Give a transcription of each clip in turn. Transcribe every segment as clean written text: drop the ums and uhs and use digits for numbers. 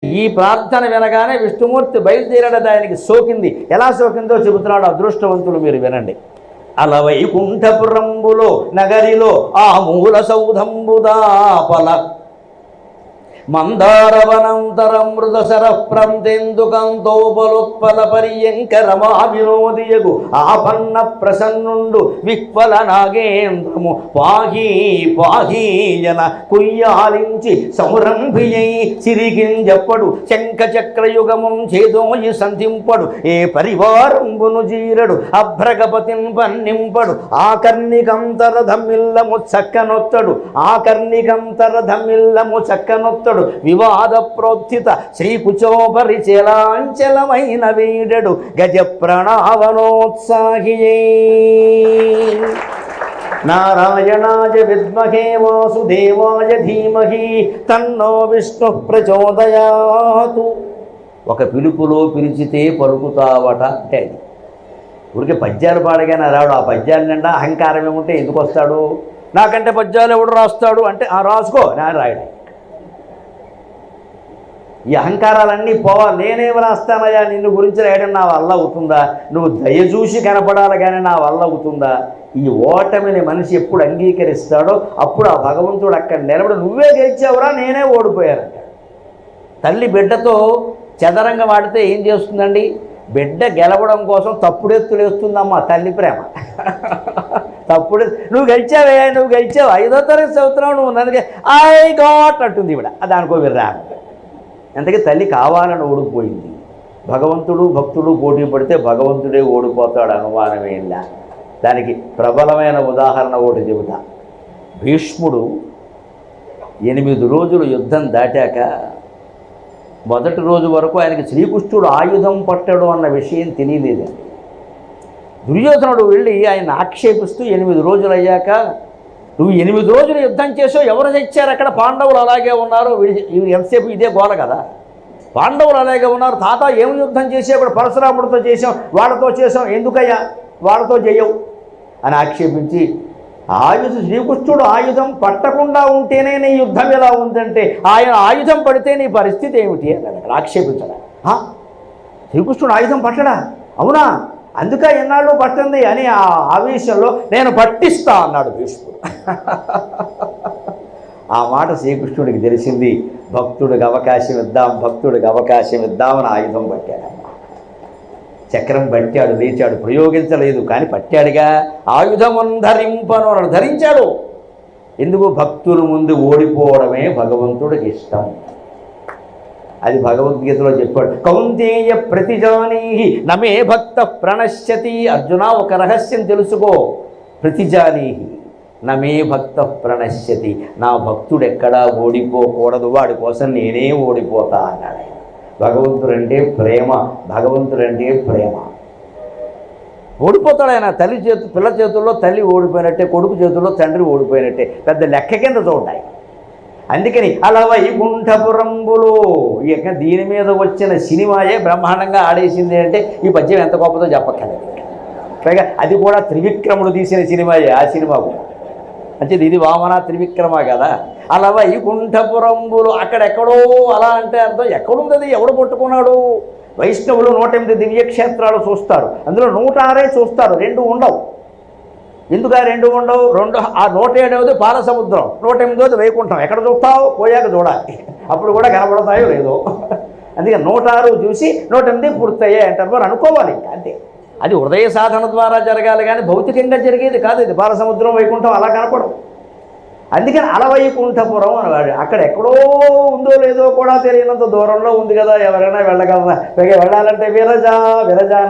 ఈ ప్రార్థన వినగానే విష్ణుమూర్తి బయలుదేరడం ఆయనకి సోకింది. ఎలా సోకిందో చెబుతున్నాడు అదృష్టవంతులు, మీరు వినండి. అలవైకుంఠపురంబులో నగరిలో ఆ మూల సౌధంబుదాపల మందారవనంతరం మృదశర ప్రాంతేందుకంతోపలుత్పల పర్యంకరమా వినోదియగు ఆపన్న ప్రసన్నుండు విక్వల నాగేంద్రము పాహీ పాహీయన కుయ్యాలించి సమురంభియై సిరిగింజప్పడు శంఖ చక్రయుగమం చేదోయి సంధింపడు ఏ పరివారంబును జీరడు అభ్రగపతిన్ పన్నింపడు ఆకర్ణికంతర ధమ్మిల్లము చక్కనొత్తడు ఆకర్ణికంతర ధమ్మిల్లము చక్కనొత్తడు వివాద ప్రోత్థిత శ్రీకుచోపరిచలాంచలమైన వీడడు గజ ప్రణావనోత్సాహియే నారాయణాయ విద్మహే వాసుదేవాయ ధీమహి తన్నో విష్ణు ప్రచోదయాతు. ఒక పిలుపులో పిలిచితే పలుకుతావట అంటే అది ఊరికే పద్యాలు పాడగానే రాడు. ఆ పద్యాల నిండా అహంకారం ఏముంటే ఎందుకు వస్తాడు? నాకంటే పద్యాలు ఎవడు రాస్తాడు అంటే రాసుకో, నేను రాయడం. ఈ అహంకారాలన్నీ పోవాలి. నేనేం రాస్తానయ్యా, నిన్ను గురించి రాయడం నా వల్ల అవుతుందా? నువ్వు దయచూసి కనపడాలి కానీ నా వల్ల అవుతుందా? ఈ ఓటమిని మనిషి ఎప్పుడు అంగీకరిస్తాడో అప్పుడు ఆ భగవంతుడు అక్కడ నిలబడి నువ్వే గెలిచావురా, నేనే ఓడిపోయారంట. తల్లి బిడ్డతో చదరంగం ఆడితే ఏం చేస్తుందండి? బిడ్డ గెలవడం కోసం తప్పుడెత్తులు వేస్తుందమ్మా తల్లి ప్రేమ. తప్పుడు నువ్వు గెలిచావే, నువ్వు గెలిచావు, 5వ తరగతి చదువుతున్నావు, నువ్వు నన్ను ఐ గాట్ అంటుంది ఇవిడ. దానికో విర్రా. అందుకే తల్లి కావాలని ఓడిపోయింది. భగవంతుడు భక్తుడు పోటీ పడితే భగవంతుడే ఓడిపోతాడు, అనుమానమేలా. దానికి ప్రబలమైన ఉదాహరణ ఒకటి చెబుతా. భీష్ముడు 8 రోజులు యుద్ధం దాటాక మొదటి రోజు వరకు ఆయనకి శ్రీకృష్ణుడు ఆయుధం పట్టాడు అన్న విషయం తెలియలేదండి. దుర్యోధనుడు వెళ్ళి ఆయన ఆక్షేపిస్తూ 8 రోజులు అయ్యాక నువ్వు 8 రోజులు యుద్ధం చేసావు, ఎవరు తెచ్చారు అక్కడ? పాండవులు అలాగే ఉన్నారు. ఎంతసేపు ఇదే గోల కదా. పాండవులు అలాగే ఉన్నారు. తాత ఏమి యుద్ధం చేసేప్పుడు పరశురాముడితో చేసాం, వాళ్ళతో చేసాం, ఎందుకయ్యా వాళ్ళతో చేయవు అని ఆక్షేపించి శ్రీకృష్ణుడు ఆయుధం పట్టకుండా ఉంటేనే నీ యుద్ధం ఎలా ఉందంటే ఆయన ఆయుధం పడితే నీ పరిస్థితి ఏమిటి అని అక్కడ ఆక్షేపించడా. శ్రీకృష్ణుడు ఆయుధం పట్టడా? అవునా, అందుక ఎన్నాళ్ళు పట్టింది అని ఆ ఆవేశంలో నేను పట్టిస్తా అన్నాడు భీష్ముడు. ఆ మాట శ్రీకృష్ణుడికి తెలిసింది. భక్తుడికి అవకాశం ఇద్దాం, భక్తుడికి అవకాశం ఇద్దామని ఆయుధం పట్టాడు. చక్రం పట్టాడు, లేచాడు, ప్రయోగించలేదు కానీ పట్టాడుగా. ఆయుధమున్ ధరింపను ధరించాడు. ఎందుకు? భక్తుల ముందు ఓడిపోవడమే భగవంతుడికి ఇష్టం. అది భగవద్గీతలో చెప్పాడు. కౌంతేయ ప్రతిజానీహి నమే భక్త ప్రణశ్యతి. అర్జున, ఒక రహస్యం తెలుసుకో. ప్రతిజానీహి నమే భక్త ప్రణశ్యతి. నా భక్తుడు ఎక్కడా ఓడిపోకూడదు, వాడి కోసం నేనే ఓడిపోతా అన్నాడు. భగవంతుడంటే ప్రేమ, భగవంతుడంటే ప్రేమ. ఓడిపోతాడు ఆయన. పిల్ల చేతుల్లో తల్లి ఓడిపోయినట్టే, కొడుకు చేతుల్లో తండ్రి ఓడిపోయినట్టే. పెద్ద లెక్క కింద చూడాయి. అందుకని అలవైకుంఠపురంబులో ఇక దీని మీద వచ్చిన సినిమాయే బ్రహ్మాండంగా ఆడేసింది అంటే ఈ పద్యం ఎంత గొప్పదో చెప్పక్కర్లేదు. పైగా అది కూడా త్రివిక్రముడు తీసిన సినిమాయే. ఆ సినిమా కూడా అంటే ఇది వామన త్రివిక్రమ కదా. అలవైకుంఠపురంబులు అక్కడెక్కడో. అలా అంటే అర్థం ఎక్కడుంది, ఎవడు పట్టుకున్నాడు? వైష్ణవులు 108 దివ్యక్షేత్రాలు చూస్తారు, అందులో 106 చూస్తారు, 2 ఉండవు. ఎందుకు 2 ఉండవు? ఆ 107ది పాలసముద్రం, 108ది వైకుంఠం. ఎక్కడ చూస్తావు? పోయాక చూడాలి, అప్పుడు కూడా కనబడతాయో లేదో. అందుకే 106 చూసి 108 పూర్తయ్యాయి అంటారు. మరి అనుకోవాలి ఇంకా అంతే. అది హృదయ సాధన ద్వారా జరగాలి కానీ భౌతికంగా జరిగేది కాదు. ఇది పాలసముద్రం వైకుంఠం అలా కనపడవు. అందుకని అలవైకుంఠపురం అనేవాడు. అక్కడ ఎక్కడో ఉందో లేదో కూడా తెలియనంత దూరంలో ఉంది కదా, ఎవరైనా వెళ్ళగలరా? పైగా వెళ్ళాలంటే విరజా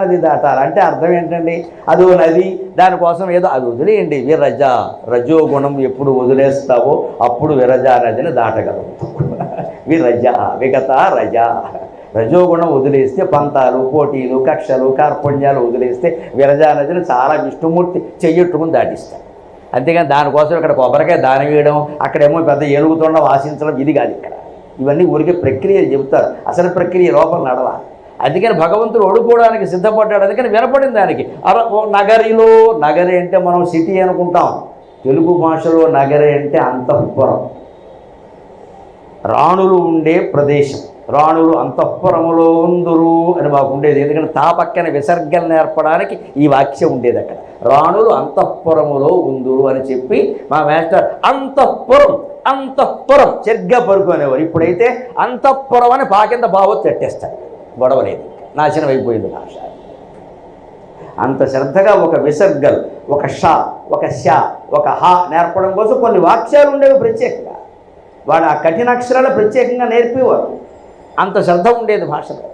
నది దాటాలి. అంటే అర్థం ఏంటండి? అదో నది, దానికోసం ఏదో అది వదిలేయండి. రజోగుణం ఎప్పుడు వదిలేస్తావో అప్పుడు విరజా నదిని దాటగలవు. విగత రజోగుణం వదిలేస్తే పంతాలు, పోటీలు, కక్షలు, కార్పణ్యాలు వదిలేస్తే విరజా నదిని చాలా విష్ణుమూర్తి చెయ్యట్టుకుని దాటిస్తాడు. అంతేగాని దానికోసం ఇక్కడ కొబ్బరికాయ దానం వేయడం, అక్కడేమో పెద్ద ఏలుగుతుండ వాసించడం ఇది కాదు. ఇక్కడ ఇవన్నీ ఊరికే ప్రక్రియ చెబుతారు, అసలు ప్రక్రియ లోపల నడవాలి. అందుకని భగవంతుడు ఓడిపోవడానికి సిద్ధపడ్డాడు. అందుకని వినపడింది దానికి. నగరిలో, నగరి అంటే మనం సిటీ అనుకుంటాం, తెలుగు భాషలో నగరి అంటే అంతఃపురం, రాణులు ఉండే ప్రదేశం. రాణులు అంతఃపురములో ఉందురు అని మాకు ఉండేది. ఎందుకంటే తా పక్కన విసర్గలు నేర్పడానికి ఈ వాక్యం ఉండేది. అక్కడ రాణులు అంతఃపురములో ఉందురు అని చెప్పి మా మాస్టర్ అంతఃపురం అంతఃపురం సరిగ్గా పరుకు అనేవారు. ఇప్పుడైతే అంతఃపురం అని పాకింద భావత్ పెట్టేస్తాడు. గొడవలేదు, నాశనం అయిపోయింది భాష. అంత శ్రద్ధగా ఒక విసర్గలు, ఒక షా, ఒక షా, ఒక హా నేర్పడం కోసం కొన్ని వాక్యాలు ఉండేవి ప్రత్యేకంగా. వాడు ఆ కఠిన అక్షరాలు ప్రత్యేకంగా నేర్పేవారు. అంత శ్రద్ధ ఉండేది భాష మీద.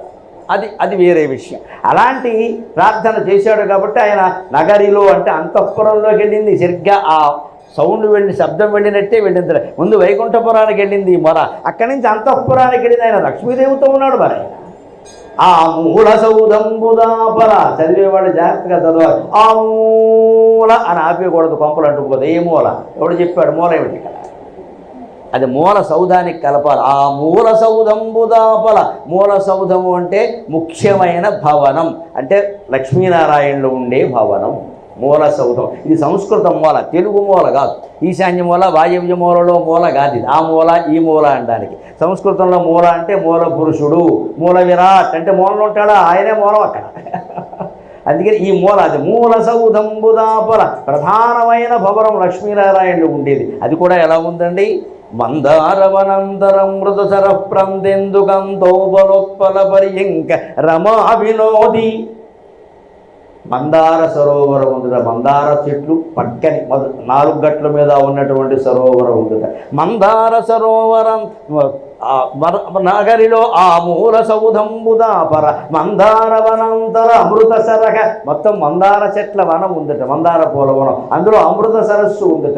అది వేరే విషయం. అలాంటి ప్రార్థన చేశాడు కాబట్టి ఆయన నగరిలో అంటే అంతఃపురంలోకి వెళ్ళింది. సరిగ్గా ఆ సౌండ్ వెళ్ళి శబ్దం వెళ్ళినట్టే వెళ్ళింది. ముందు వైకుంఠపురానికి వెళ్ళింది ఈ మొర, అక్కడి నుంచి అంతఃపురానికి వెళ్ళింది. ఆయన లక్ష్మీదేవితో ఉన్నాడు. మరి ఆయన ఆ మూల సౌదంబుదాపల చదివేవాడు జాగ్రత్తగా చదవాలి. ఆ మూల అని ఆపేయకూడదు, కొంపలు అంటుకోదు. ఏ మూల ఎవడు చెప్పాడు? మూల ఏమిటి ఇక్కడ? అది మూల సౌధానికి కలపాలి. ఆ మూల సౌధంబుదాపల. మూల సౌధము అంటే ముఖ్యమైన భవనం, అంటే లక్ష్మీనారాయణలో ఉండే భవనం మూల సౌధం. ఇది సంస్కృతం మూల, తెలుగు మూల కాదు. ఈశాన్య మూల, వాయవ్య మూలలో మూల కాదు. ఇది ఆ మూల ఈ మూల అనడానికి. సంస్కృతంలో మూల అంటే మూల పురుషుడు, మూల విరాట్ అంటే మూలలో ఉంటాడా, ఆయనే మూలం అక్కడ. అందుకని ఈ మూల, అది మూల సౌధంబుదాపల ప్రధానమైన భవనం లక్ష్మీనారాయణుడు ఉండేది. అది కూడా ఎలా ఉందండి? మందారవనంతరం మృతసర ప్రందెందుకంతోపలోత్పల పర్యంక రమా వినోది. మందార సరోవరం ఉందిట. మందార చెట్లు పక్కని 4 గట్ల మీద ఉన్నటువంటి సరోవరం ఉందిట. మందార సరోవరం నగరిలో ఆ మూల సౌధంబుదాపర మందార వనంతర అమృత సరగ. మొత్తం మందార చెట్ల వనం ఉందట, మందార పూల వనం. అందులో అమృత సరస్సు ఉందట.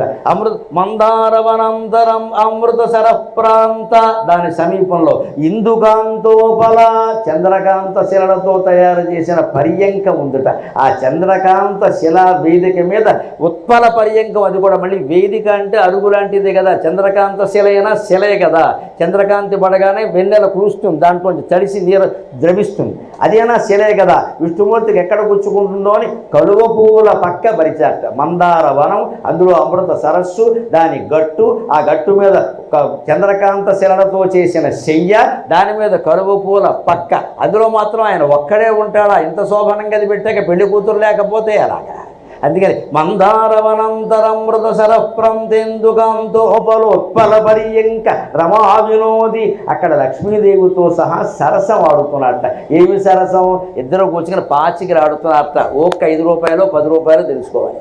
మందార వనంతరం అమృత సర ప్రాంత, దాని సమీపంలో ఇందుకాంతోపల చంద్రకాంత శిలలతో తయారు చేసిన పర్యంకం ఉందట. ఆ చంద్రకాంత శిలా వేదిక మీద ఉత్పల పర్యంకం. అది కూడా మళ్ళీ వేదిక అంటే అరుగు లాంటిదే కదా. చంద్రకాంత శిలైనా శిలే కదా. చంద్రకాంతి పడగానే వెన్నెల కురుస్తుంది, దాంట్లో తడిసి నీరు ద్రవిస్తుంది. అదేనా శిలే కదా. విష్ణుమూర్తికి ఎక్కడ గుచ్చుకుంటుందో అని కలువ పువ్వుల పక్క పరిచాట. మందార వనం, అందులో అమృత సరస్సు, దాని గట్టు, ఆ గట్టు మీద ఒక చంద్రకాంత శిలలతో చేసిన శయ్య, దాని మీద కలువ పువ్వుల పక్క. అందులో మాత్రం ఆయన ఒక్కడే ఉంటాడా? ఇంత శోభనంగా అది పెట్టాక పెళ్లి కూతురు లేకపోతే అలాగా. అందుకని మందారవనంతరమృత సరప్రంతెందుకంతోపలోత్పల పర్యంక రమా వినోది. అక్కడ లక్ష్మీదేవితో సహా సరసం ఆడుతున్నట్ట. ఏమి సరసం? ఇద్దరు కూర్చుని పాచికలు ఆడుతున్నట్ట. ఒక్క 5 రూపాయలు 10 రూపాయలు తెలుసుకోవాలి.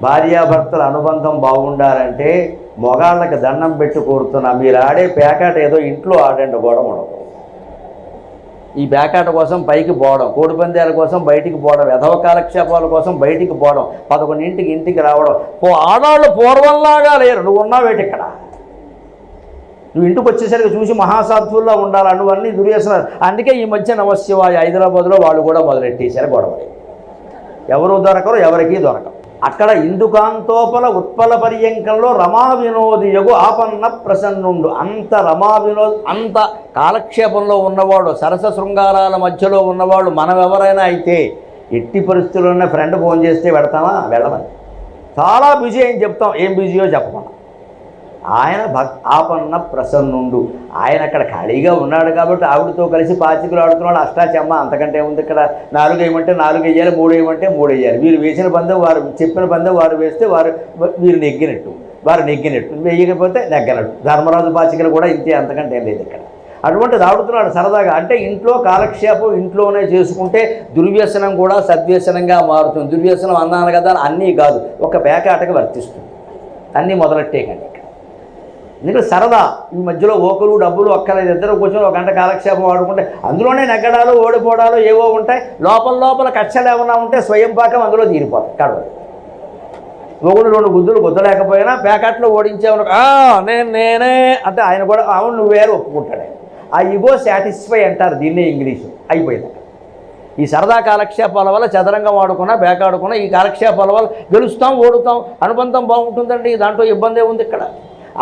భార్యాభర్తల అనుబంధం బాగుండాలంటే మొగాళ్ళకి దండం పెట్టి కోరుతున్నా, మీరు ఆడే పేకాట ఏదో ఇంట్లో ఆడండి, గొడవ ఉండదు. ఈ పేకాట కోసం పైకి పోవడం, కోడిపందాల కోసం బయటికి పోవడం, యథవ కాలక్షేపాల కోసం బయటికి పోవడం, 11ంటికి ఇంటికి రావడం. ఆడాళ్ళు పూర్వంలాగా లేరు. నువ్వు ఉన్నావేటి ఇక్కడ? నువ్వు ఇంటికి వచ్చేసరికి చూసి మహాసాధువుల్లో ఉండాలి. నువ్వన్నీ దుర్వ్యసనాలు. అందుకే ఈ మధ్య నమశివాయ హైదరాబాద్లో వాళ్ళు కూడా మొదలెట్టేశారు గొడవలు. ఎవరు దొరకరు, ఎవరికీ దొరకరు. అక్కడ ఇందుకాంతోపల ఉత్పల పర్యంకంలో రమా వినోదియగు ఆపన్న ప్రసన్నుండు. అంత రమా అంత కాలక్షేపంలో ఉన్నవాడు, సరస శృంగారాల మధ్యలో ఉన్నవాడు మనం ఎవరైనా అయితే ఎట్టి పరిస్థితుల్లోనే ఫ్రెండ్ ఫోన్ చేస్తే పెడతామా? వెళ్ళమని. చాలా బిజీ అని చెప్తాం, ఏం బిజీయో చెప్పమా. ఆయన ఆపన్న ప్రసన్నుండు. ఆయన అక్కడ ఖాళీగా ఉన్నాడు కాబట్టి ఆవిడతో కలిసి పాచికలు ఆడుతున్నాడు. అష్టాచమ్మ, అంతకంటే ఉంది. ఇక్కడ 4 వేయమంటే 4 వేయాలి, 3 వేయమంటే 3 వేయాలి. వీరు వేసిన పందెం వారు, చెప్పిన పందెం వారు వేస్తే వీరు నెగ్గినట్టు, వారు నెగ్గినట్టు, వేయకపోతే నెగ్గనట్టు. ధర్మరాజు పాచికలు కూడా ఇంతే, అంతకంటే ఏం లేదు ఇక్కడ. అటువంటిది ఆడుతున్నాడు సరదాగా. అంటే ఇంట్లో కాలక్షేపం ఇంట్లోనే చేసుకుంటే దుర్వ్యసనం కూడా సద్వ్యసనంగా మారుతుంది. దుర్వ్యసనం అన్నాను కదా, అన్నీ కాదు, ఒక పేకాటకి వర్తిస్తుంది. అన్నీ మొదలెట్టే కండి. ఎందుకంటే సరదా. ఈ మధ్యలో ఓకులు డబ్బులు ఒక్కలేదు. ఇద్దరు కూర్చొని 1 గంట కాలక్షేపం ఆడుకుంటే అందులోనే నెగ్గడాలు ఓడిపోవడాలు ఏవో ఉంటాయి. లోపల కక్షలు ఏమన్నా ఉంటే స్వయం పాకం అందులో తీరిపోతాయి. కడవలు ఒకడు 2 గుద్దులు గుద్దలేకపోయినా ప్యాకెట్లో ఓడించేవాడు. నేనే అంటే ఆయన కూడా అవును నువ్వేరు ఒప్పుకుంటాడు. ఆ ఇగో సాటిస్ఫై అంటారు దీన్నే ఇంగ్లీషు. అయిపోయింది. ఈ సరదా కాలక్షేపాల వల్ల చదరంగం ఆడుకున్నా బేకాడుకున్నా ఈ కాలక్షేపాల వల్ల గెలుస్తాం, ఓడుతాం, అనుబంధం బాగుంటుందండి. దాంట్లో ఇబ్బంది ఉంది ఇక్కడ.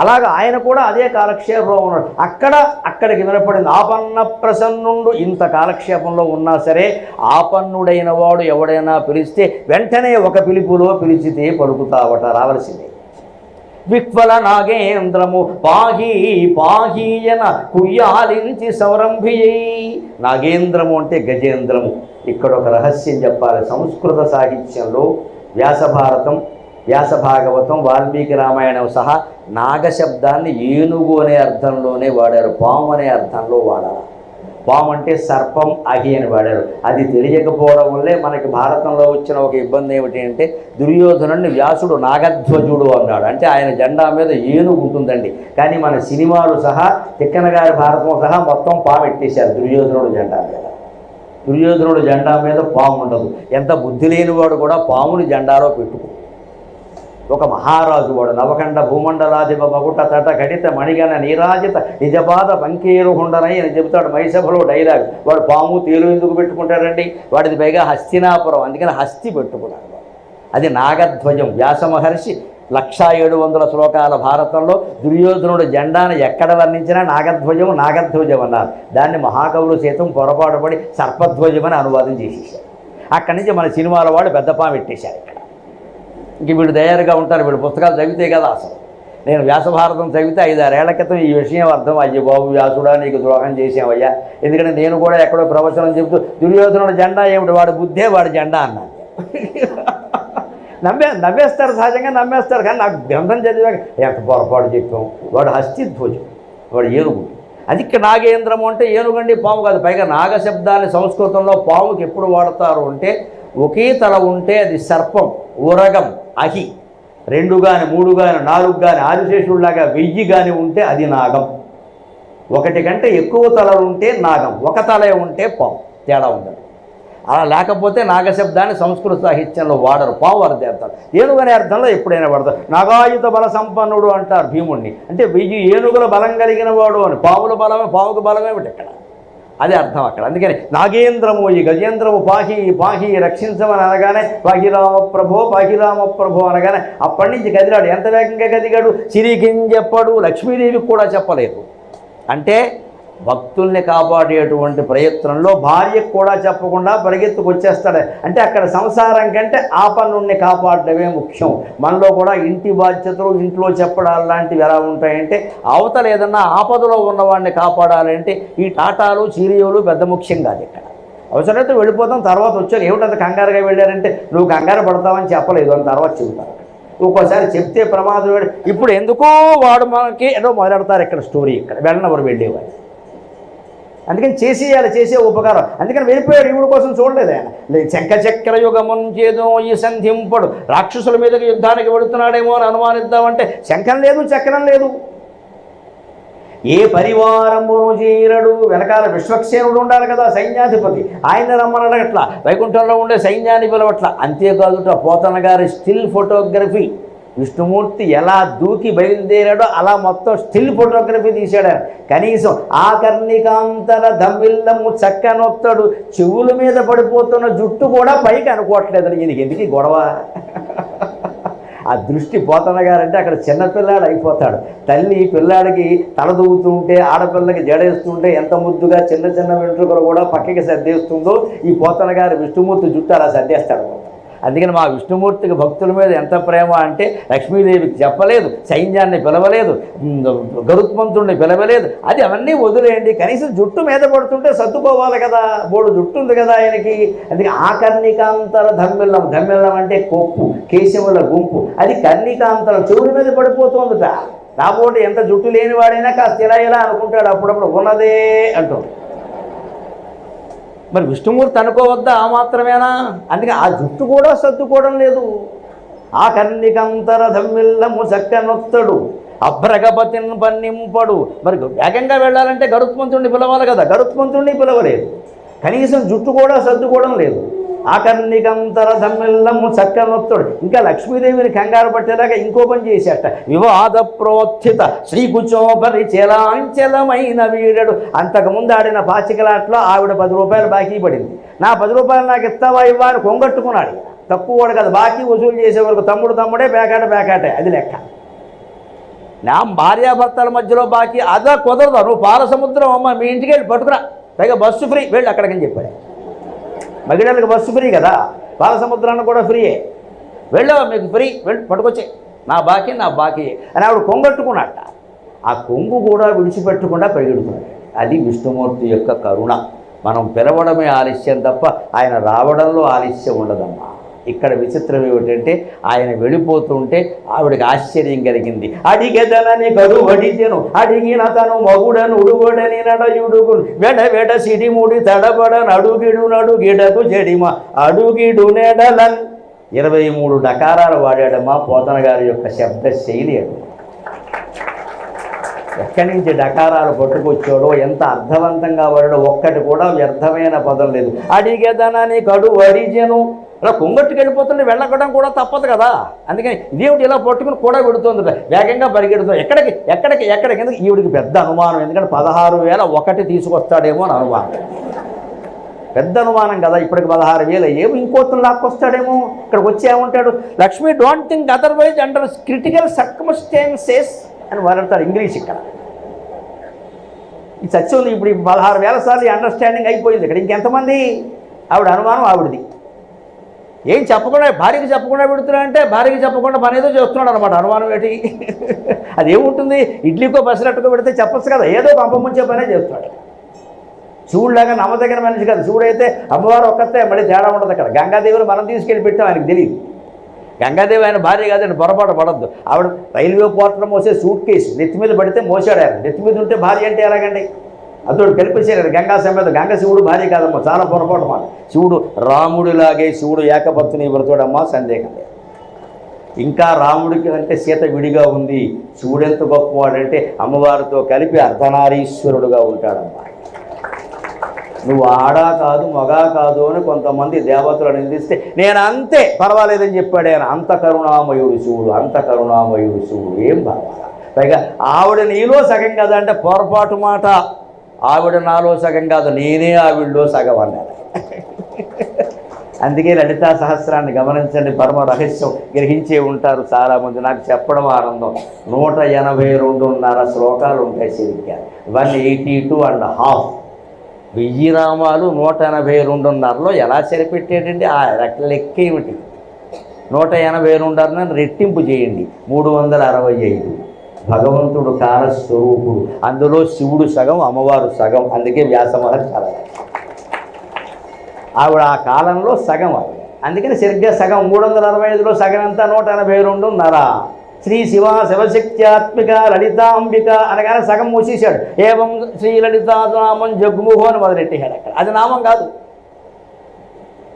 అలాగా ఆయన కూడా అదే కాలక్షేపంలో ఉన్నాడు. అక్కడికి వినపడింది ఆపన్న ప్రసన్నుండు. ఇంత కాలక్షేపంలో ఉన్నా సరే ఆపన్నుడైన వాడు ఎవడైనా పిలిస్తే వెంటనే ఒక పిలుపులో పిలిచితే పలుకుతావట, రావలసిందే. విక్వల నాగేంద్రము పాహీ పాహీయన కుయ్యాలించి సౌరంభియై. నాగేంద్రము అంటే గజేంద్రము. ఇక్కడ ఒక రహస్యం చెప్పాలి. సంస్కృత సాహిత్యంలో వ్యాసభారతం, వ్యాసభాగవతం, వాల్మీకి రామాయణం సహా నాగశబ్దాన్ని ఏనుగు అనే అర్థంలోనే వాడారు, పాము అనే అర్థంలో వాడారు. పాము అంటే సర్పం, అహి అని వాడారు. అది తెలియకపోవడం వల్లే మనకి భారతంలో వచ్చిన ఒక ఇబ్బంది ఏమిటి అంటే దుర్యోధనుడిని వ్యాసుడు నాగధ్వజుడు అన్నాడు. అంటే ఆయన జెండా మీద ఏనుగు ఉంటుందండి. కానీ మన సినిమాలు సహా తిక్కన గారి భారతం సహా మొత్తం పాము ఎట్టేశారు దుర్యోధనుడు జెండా మీద. దుర్యోధనుడు జెండా మీద పాము ఉండదు. ఎంత బుద్ధి లేనివాడు కూడా పాముని జెండాలో పెట్టుకో. ఒక మహారాజు వాడు నవకండ భూమండలాధిప మగుట తట కడిత మణిగణ నీరాజిత నిజపాద పంకేరు హుండనై అని చెబుతాడు మైసభలో డైలాగ్. వాడు పాము తేలు ఎందుకు పెట్టుకుంటాడండి? వాడిది పైగా హస్తినాపురం, అందుకని హస్తి పెట్టుకున్నాడు. అది నాగధ్వజం. వ్యాస మహర్షి 1700 శ్లోకాల భారతంలో దుర్యోధనుడు జెండాను ఎక్కడ వర్ణించినా నాగధ్వజం నాగధ్వజం అన్నారు. దాన్ని మహాకవులు సైతం పొరపాటు పడి సర్పధ్వజం అని అనువాదం చేసేసారు. అక్కడి నుంచి మన సినిమాల వాడు పెద్ద పాము పెట్టేశారు. ఇక్కడ ఇంక వీళ్ళు తయారుగా ఉంటారు. వీళ్ళు పుస్తకాలు చదివితే కదా అసలు. నేను వ్యాసభారతం చదివితే 5-6 ఏళ్ల క్రితం ఈ విషయం అర్థం. అయ్యో బాబు వ్యాసుడా నీకు ద్రోహం చేసావయ్యా. ఎందుకంటే నేను కూడా ఎక్కడో ప్రవచనం చెబుతూ దుర్యోధనుడు జెండా ఏమిటి, వాడి బుద్ధే వాడి జెండా అన్నాను. నమ్మేస్తారు, సహజంగా నమ్మేస్తారు. కానీ నాకు గ్రంథం చదివాక ఎంత పొరపాటు చెప్పాం. వాడు హస్తిధ్వజం, వాడు ఏనుగు. అది ఇక్కడ నాగేంద్రము అంటే ఏనుగండి, పాము కాదు. పైగా నాగశబ్దాన్ని సంస్కృతంలో పాముకి ఎప్పుడు వాడతారు అంటే ఒకే తల ఉంటే అది సర్పం, ఉరగం, అహి. 2 గాని 3 గాని 4 గాని ఆదిశేషుడిలాగా 1000 గాని ఉంటే అది నాగం. 1 కంటే ఎక్కువ తలలు ఉంటే నాగం, 1 తలే ఉంటే పాము. తేడా ఉండదు. అలా లేకపోతే నాగశబ్దాన్ని సంస్కృత సాహిత్యంలో వాడరు. పాము అర్థం చేస్తారు. ఏనుగనే అర్థంలో ఎప్పుడైనా వాడతారు. నాగాయుధ బల సంపన్నుడు అంటారు భీముడిని. అంటే 1000 ఏనుగుల బలం కలిగిన వాడు అని. పావుల బలమే, పావుకు బలమేమిటి ఇక్కడ? అదే అర్థం అక్కడ. అందుకని నాగేంద్రము, ఈ గజేంద్రము పాహి పాహి రక్షించమని అనగానే పాహిరామ ప్రభో పాహిరామ ప్రభో అనగానే అప్పటి నుంచి కదిలాడు. ఎంత వేగంగా కదిగాడు? సిరికిం చెప్పాడు, లక్ష్మీదేవికి కూడా చెప్పలేదు. అంటే భక్తుల్ని కాపాడేటువంటి ప్రయత్నంలో భార్యకు కూడా చెప్పకుండా పరిగెత్తుకు వచ్చేస్తాడు. అంటే అక్కడ సంసారం కంటే ఆపన్నుణ్ణి కాపాడడమే ముఖ్యం. మనలో కూడా ఇంటి బాధ్యతలు ఇంట్లో చెప్పడాలు లాంటివి ఎలా ఉంటాయంటే అవతల ఏదన్నా ఆపదలో ఉన్నవాడిని కాపాడాలంటే ఈ టాటాలు చీరియోలు పెద్ద ముఖ్యం కాదు. ఇక్కడ అవసరమైతే వెళ్ళిపోతాం, తర్వాత వచ్చాక ఏమిటంత కంగారుగా వెళ్ళారంటే నువ్వు కంగారు పడతావని చెప్పలేదు అని తర్వాత చెబుతారు. ఒక్కోసారి చెప్తే ప్రమాదం. ఇప్పుడు ఎందుకో వాడు మనకి ఏదో మొదలెడతారు ఇక్కడ స్టోరీ. ఇక్కడ వెళ్ళినవారు వెళ్ళేవారు. అందుకని చేసే ఉపకారం. అందుకని వెళ్ళిపోయాడు. ఈవిడ కోసం చూడలేదు ఆయన. శంఖ చక్ర యుగమున్ చేదో ఈ సంధింపడు, రాక్షసుల మీదకి యుద్ధానికి వెళుతున్నాడేమో అని అనుమానిద్దామంటే శంఖం లేదు, చక్రం లేదు. ఏ పరివారమును చీరడు, వెనకాల విశ్వక్సేనుడు ఉండాలి కదా సైన్యాధిపతి. ఆయన రమ్మనడగట్లా, వైకుంఠంలో ఉండే సైన్యాన్ని పిలవట్లా. అంతేకాదుట పోతన గారి స్టిల్ ఫోటోగ్రఫీ, విష్ణుమూర్తి ఎలా దూకి బయలుదేరాడో అలా మొత్తం స్టిల్ ఫోటోగ్రఫీ తీశాడు. కనీసం ఆకర్ణికాంతర దమ్మిల్లము చక్కనొత్తడు, చెవుల మీద పడిపోతున్న జుట్టు కూడా పైకి అనుకోవట్లేదు. ఈయనకి ఎందుకు గొడవ? ఆ దృష్టి పోతన గారంటే అక్కడ చిన్నపిల్లాడు అయిపోతాడు. తల్లి పిల్లాడికి తల దూగుతుంటే, ఆడపిల్లకి జడేస్తుంటే ఎంత ముద్దుగా చిన్న చిన్న వెంట్రుకలు కూడా పక్కకి సర్దేస్తుందో ఈ పోతన గారు విష్ణుమూర్తి జుట్టు అలా సర్దేస్తాడు. అందుకని మా విష్ణుమూర్తికి భక్తుల మీద ఎంత ప్రేమ అంటే లక్ష్మీదేవికి చెప్పలేదు, సైన్యాన్ని పిలవలేదు, గరుత్మంతుడిని పిలవలేదు. అది అవన్నీ వదిలేయండి, కనీసం జుట్టు మీద పడుతుంటే సర్దుకోవాలి కదా. బోడు జుట్టు ఉంది కదా ఆయనకి. అందుకే ఆకర్ణికాంతర ధమ్మిల్లం. ధమ్మిల్లం అంటే కొప్పు, కేశముల గుంపు. అది కర్ణికాంతరం, చెవుల మీద పడిపోతుందిట. కాబట్టి ఎంత జుట్టు లేనివాడైనా కాస్త ఇలా అనుకుంటాడు అప్పుడప్పుడు, ఉన్నదే అంటూ. మరి విష్ణుమూర్తి అనుకోవద్దా ఆ మాత్రమేనా? అందుకే ఆ జుట్టు కూడా సర్దుకోవడం లేదు. ఆ కర్ణికంతర ధమ్మిల్లము చక్కనొత్తడు, అభ్రగపతిని పన్నింపడు. మరి వేగంగా వెళ్ళాలంటే గరుత్మంతుడిని పిలవాలి కదా, గరుత్మంతుడిని పిలవలేదు. కనీసం జుట్టు కూడా సర్దుకోవడం లేదు. ఆకర్ణికంతర ధమ్మిల్లము చక్కనొత్తడు. ఇంకా లక్ష్మీదేవిని కంగారు పట్టేలాగా ఇంకో పని చేసేట. వివాద ప్రోత్థిత శ్రీకుచోపరి చలాంచలమైన వీడడు. అంతకుముందు ఆడిన పాచికలాట్లో ఆవిడ 10 రూపాయలు బాకీ పడింది. నా 10 రూపాయలు నాకు ఇస్తావా ఇవ్వాలి కొంగట్టుకున్నాడు. తక్కువ వాడు కదా, బాకీ వసూలు చేసే వరకు తమ్ముడే పేకాటే. అది లెక్క. నా భార్యాభర్తల మధ్యలో బాకీ అదా కుదరదు. నువ్వు పాల సముద్రం అమ్మ మీ ఇంటికి వెళ్ళి పట్టుకురా, పైగా బస్సు ఫ్రీ, వెళ్ళి అక్కడికని చెప్పాడు. మహిళలకు బస్సు ఫ్రీ కదా, పాల సముద్రాన్ని కూడా ఫ్రీయే. వెళ్ళావా మీకు ఫ్రీ, వెళ్ళి పట్టుకొచ్చే. నా బాకీ అని ఆవిడ కొంగట్టుకున్నట్ట. ఆ కొంగు కూడా విడిచిపెట్టకుండా పరిగెడుతున్నాడు. అది విష్ణుమూర్తి యొక్క కరుణ. మనం పిలవడమే ఆలస్యం తప్ప ఆయన రావడంలో ఆలస్యం ఉండదమ్మా. ఇక్కడ విచిత్రం ఏమిటంటే ఆయన వెళ్ళిపోతుంటే ఆవిడకి ఆశ్చర్యం కలిగింది. అడిగెదనని కడువడిచెను అడిగిన తను మగుడను ఉడుగొడని నడయుడుగు వెడ వెడ సిడిముడి తడబడను అడుగిడు నడుగిడకు చెడిమ అడుగిడు నెడలన్. 23 డకారాలు వాడాడమ్మా పోతన గారి యొక్క శబ్ద శైలి. అది ఎక్కడి నుంచి డకారాలు పట్టుకొచ్చాడో, ఎంత అర్థవంతంగా వాడాడో, ఒక్కటి కూడా వ్యర్థమైన పదం లేదు. అడిగెదనని కడువడిచెను ఇలా కొంగట్టుకు వెళ్ళిపోతుంటే వెళ్ళకడం కూడా తప్పదు కదా. అందుకని ఇదేమిటి ఇలా పట్టుకుని కూడా పెడుతుంది, వేగంగా పరిగెడుతుంది. ఎక్కడికి ఎందుకు ఈవిడికి పెద్ద అనుమానం. ఎందుకంటే 16,001 తీసుకొస్తాడేమో అని అనుమానం. పెద్ద అనుమానం కదా. ఇప్పటికి 16,000 ఏమో ఇంకోతులు లాక్కొస్తాడేమో. ఇక్కడికి వచ్చి ఏమంటాడు, Lakshmi don't think otherwise under critical circumstances అని వాడతారు ఇంగ్లీష్. ఇక్కడ ఈ సత్యం ఇప్పుడు 16,000 సార్లు అండర్స్టాండింగ్ అయిపోయింది. ఇక్కడ ఇంకెంతమంది? ఆవిడ అనుమానం ఆవిడది. ఏం చెప్పకుండా భార్యకి చెప్పకుండా పెడుతున్నా అంటే భార్యకి చెప్పకుండా పని ఏదో చేస్తున్నాడు అనమాట. అనుమానం ఏంటి? అదేముంటుంది? ఇడ్లీకో బస్సులట్టుకో పెడితే చెప్పచ్చు కదా, ఏదో పంపముంచే పనే చేస్తున్నాడు. శివుడిలాగా నమ్మదగిన మనిషి కాదు. శివుడైతే అమ్మవారు ఒక్కతే, మళ్ళీ తేడా ఉండదు. అక్కడ గంగాదేవిని మనం తీసుకెళ్ళి పెట్టాం, ఆయనకు తెలియదు. గంగాదేవి ఆయన భార్య కాదండి, పొరపాటు పడద్దు. ఆవిడ రైల్వే పోర్టల్ మోసే సూట్ కేసు నెత్తి మీద పడితే మోసాడు ఆయన. నెత్తి మీద ఉంటే భార్య అంటే ఎలాగండి? అతడు కలిపేశారు. గంగా సమేత గంగ శివుడు భార్య కాదమ్మా, చాలా పొరపాటు మాట. శివుడు రాముడిలాగే శివుడు ఏకపత్ని వ్రతుడమ్మా, సందేహం లేదు. ఇంకా రాముడికి అంటే సీత విడిగా ఉంది. శివుడు ఎంత గొప్పవాడంటే అమ్మవారితో కలిపి అర్ధనారీశ్వరుడుగా ఉంటాడమ్మా. నువ్వు ఆడా కాదు మగా కాదు అని కొంతమంది దేవతలు నిందిస్తే నేను అంతే పర్వాలేదని చెప్పాడు ఆయన. అంత కరుణామయుడు శివుడు, అంత కరుణామయుడు శివుడు. ఏం పర్వాలా. పైగా ఆవిడ నీలో సగం కదా అంటే పొరపాటు మాట. ఆవిడ నాలో సగం కాదు, నేనే ఆవిడలో సగం అన్నాడు. అందుకే లలితా సహస్రాన్ని గమనించండి, పరమ రహస్యం గ్రహించే ఉంటారు చాలామంది. నాకు చెప్పడం ఆనందం. 182.5 శ్లోకాలు ఉంటాయి సరిగ్గా. 182.5. 1000 నామాలు 182.5లో ఎలా సరిపెట్టాడండి? ఆ లెక్క ఏమిటి? 182.5 రెట్టింపు చేయండి, 365. భగవంతుడు కాలస్వరూపుడు. అందులో శివుడు సగం, అమ్మవారు సగం. అందుకే వ్యాస మహర్షి అలా ఆవిడ ఆ కాలంలో సగం. అందుకని సరిగ్గా సగం. 365లో సగం ఎంత? 182.5. శ్రీ శివ శివశక్త్యాత్మిక లలితాంబిక అనగానే సగం మూసేశాడు. ఏవం శ్రీ లలితానామం జగ్ముహో అని మొదలెట్టేశాడు. అక్కడ అది నామం కాదు.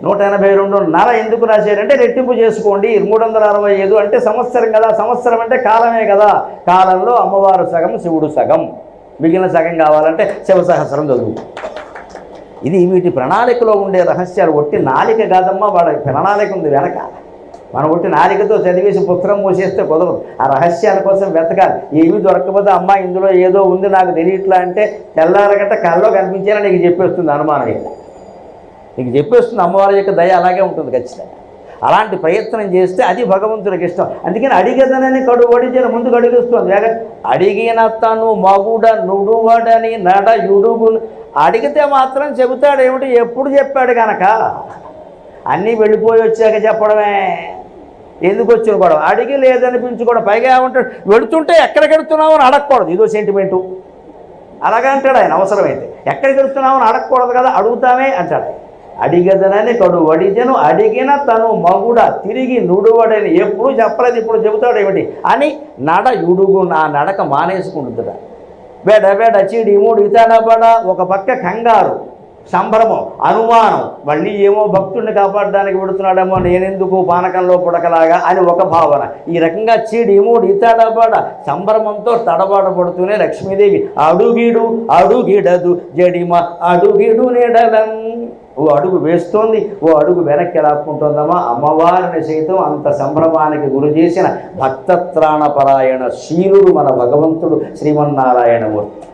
182.5 ఎందుకు రాశారంటే రెట్టింపు చేసుకోండి. 365 అంటే సంవత్సరం కదా. సంవత్సరం అంటే కాలమే కదా. కాలంలో అమ్మవారు సగం, శివుడు సగం. మిగిలిన సగం కావాలంటే శివసహస్రం చదువు. ఇది వీటి ప్రణాళికలో ఉండే రహస్యాలు. ఒట్టి నాలిక కాదమ్మా, వాడి ప్రణాళిక ఉంది వెనక. మనం ఒట్టి నాలికతో చదివేసి పుస్తకం మూసేస్తే కుదరదు. ఆ రహస్యాల కోసం వెతకాలి. ఏమీ దొరకకపోతే అమ్మ ఇందులో ఏదో ఉంది నాకు తెలియట్లా అంటే తెల్లారగంట కల్లో కనిపించేలా నీకు చెప్పేస్తుంది. అనుమానం నీకు చెప్పేస్తుంది. అమ్మవారి యొక్క దయ అలాగే ఉంటుంది ఖచ్చితంగా. అలాంటి ప్రయత్నం చేస్తే అది భగవంతుడికి ఇష్టం. అందుకని అడిగదనని కడువడిచిన ముందుకు అడిగిస్తుంది. అడిగిన తను మగుడ నుడువడని నడయుడుగు. అడిగితే మాత్రం చెబుతాడు. ఏమిటి? ఎప్పుడు చెప్పాడు కనుక అన్నీ వెళ్ళిపోయి వచ్చాక చెప్పడమే. ఎందుకు వచ్చిన కూడా అడిగి లేదనిపించుకోవడం. పైగా ఏమంటాడు? వెళుతుంటే ఎక్కడికి వెళుతున్నావు అని అడగకూడదు. ఇదో సెంటిమెంటు. అలాగే అంటాడు ఆయన. అవసరమైతే ఎక్కడికి వెళుతున్నావు అని అడగకూడదు కదా, అడుగుతామే అంటాడు. అడిగదనని కడువడిచెను అడిగిన తను మగుడ తిరిగి నుడువడని. ఎప్పుడు చెప్పలేదు, ఇప్పుడు చెబుతాడు ఏమిటి అని నడయుడుగు. నా నడక మానేసుకుంటుందా. బెడ బెడ చిడి మూడు ఇతడబడ. ఒక పక్క కంగారు, సంభ్రమం, అనుమానం. మళ్ళీ ఏమో భక్తుడిని కాపాడడానికి పెడుతున్నాడేమో, నేనెందుకు పానకంలో పుడకలాగా అని ఒక భావన. ఈ రకంగా చీడి మూడు ఇతడబడ సంభ్రమంతో తడబాటపడుతూనే లక్ష్మీదేవి అడుగిడు అడుగిడదు జడిమ అడుగిడు నెడలం. ఓ అడుగు వేస్తోంది, ఓ అడుగు వెనక్కి లాక్కుంటుందమ్మా. అమ్మవారిని సైతం అంత సంభ్రమానికి గురి చేసిన భక్తత్రాణపరాయణ శీలుడు మన భగవంతుడు శ్రీమన్నారాయణమూర్తి.